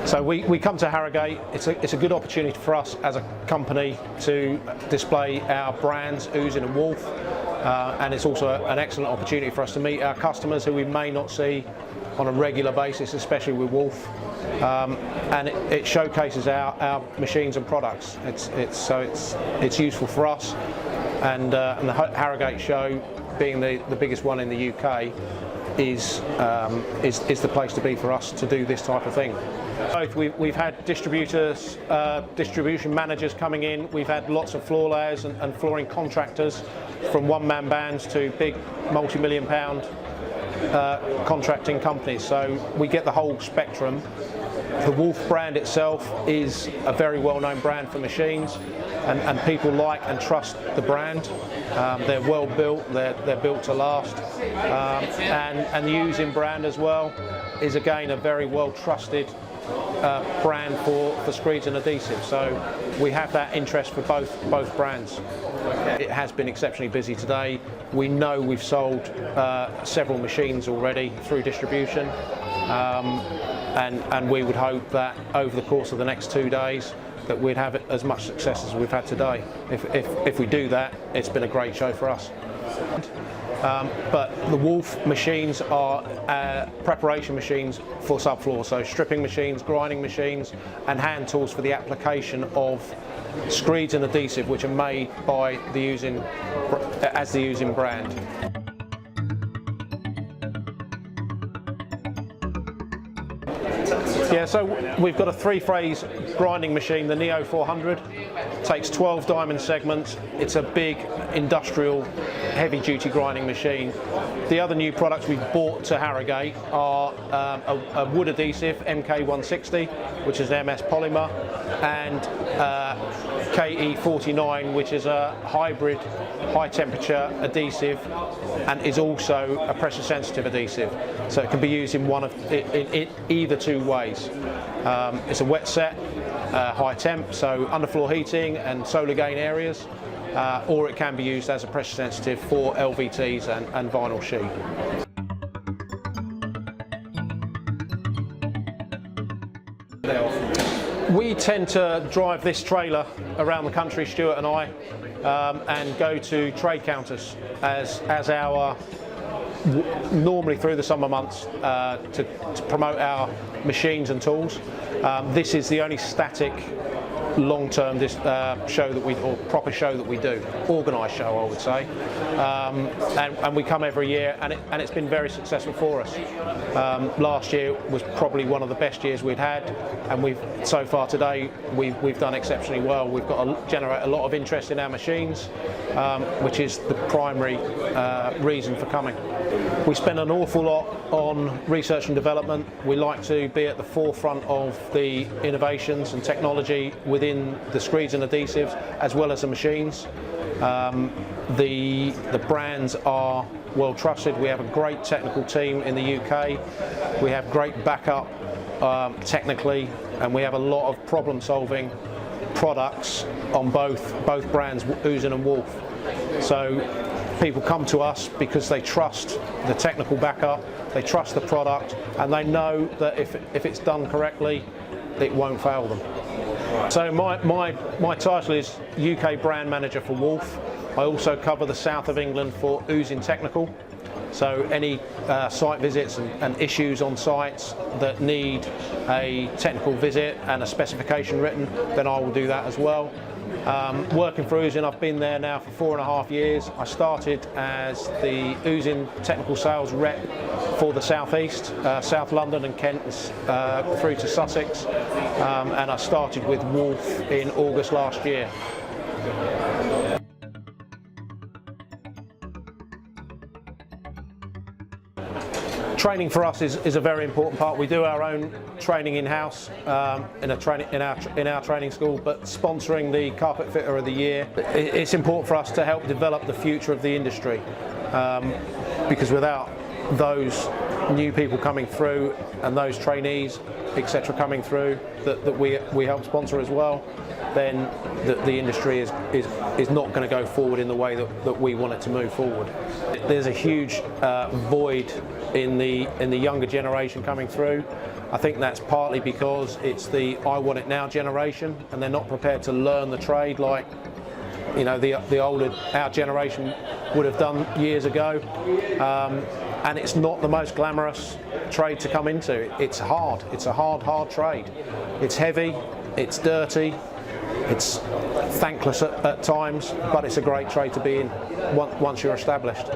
So we come to Harrogate. It's a good opportunity for us as a company to display our brands, Uzin and Wolff, and it's also an excellent opportunity for us to meet our customers who we may not see on a regular basis, especially with Wolff. And it showcases our machines and products. It's useful for us, and the Harrogate show, being the biggest one in the UK, is the place to be for us to do this type of thing. Both we've had distributors, distribution managers coming in. We've had lots of floor layers and flooring contractors, from one-man bands to big multi-million pound contracting companies. So we get the whole spectrum. The Wolff brand itself is a very well-known brand for machines, and people like and trust the brand. They're well built, they're built to last, and the Uzin brand as well is again a very well trusted brand for screeds and adhesives. So we have that interest for both brands. It has been exceptionally busy today. We know we've sold several machines already through distribution, and we would hope that over the course of the next 2 days that we'd have as much success as we've had today. If we do that, it's been a great show for us. But the Wolff machines are preparation machines for subfloor, so stripping machines, grinding machines, and hand tools for the application of screeds and adhesive, which are made by the Uzin, as the Uzin brand. Yeah, so we've got a 3-phase grinding machine, the Neo 400. Takes 12 diamond segments. It's a big industrial heavy-duty grinding machine. The other new products we've brought to Harrogate are a wood adhesive, MK160, which is an MS polymer, and KE49, which is a hybrid high-temperature adhesive and is also a pressure-sensitive adhesive. So it can be used in either two ways. It's a wet set, high temp, so underfloor heating and solar gain areas, or it can be used as a pressure sensitive for LVTs and vinyl sheet. We tend to drive this trailer around the country, Stuart and I, and go to trade counters as our normally through the summer months to promote our machines and tools. This is the only static long-term show that or proper show that we do, organised show I would say, and we come every year, and it's been very successful for us. Last year was probably one of the best years we'd had, and so far today we've done exceptionally well. We've got to generate a lot of interest in our machines, which is the primary reason for coming. We spend an awful lot on research and development. We like to be at the forefront of the innovations and technology within the screeds and adhesives as well as the machines. The brands are well trusted. We have a great technical team in the UK. We have great backup technically, and we have a lot of problem solving products on both brands, Uzin and Wolff. So people come to us because they trust the technical backup, they trust the product, and they know that if it's done correctly, it won't fail them. So my title is UK Brand Manager for Wolff. I also cover the south of England for Uzin Technical. So any site visits and issues on sites that need a technical visit and a specification written, then I will do that as well. Working for Uzin, I've been there now for 4.5 years. I started as the Uzin technical sales rep for the South East, South London and Kent through to Sussex, and I started with Wolff in August last year. Training for us is a very important part. We do our own training in-house in our training school, but sponsoring the Carpet Fitter of the Year, it's important for us to help develop the future of the industry, because without those new people coming through and those trainees, etc., coming through that we help sponsor as well, then the industry is not going to go forward in the way that we want it to move forward. There's a huge void in the younger generation coming through. I think that's partly because it's the I want it now generation, and they're not prepared to learn the trade like, you know, the older our generation would have done years ago. And it's not the most glamorous trade to come into. It's hard. It's a hard trade. It's heavy, it's dirty, it's thankless at times, but it's a great trade to be in once you're established.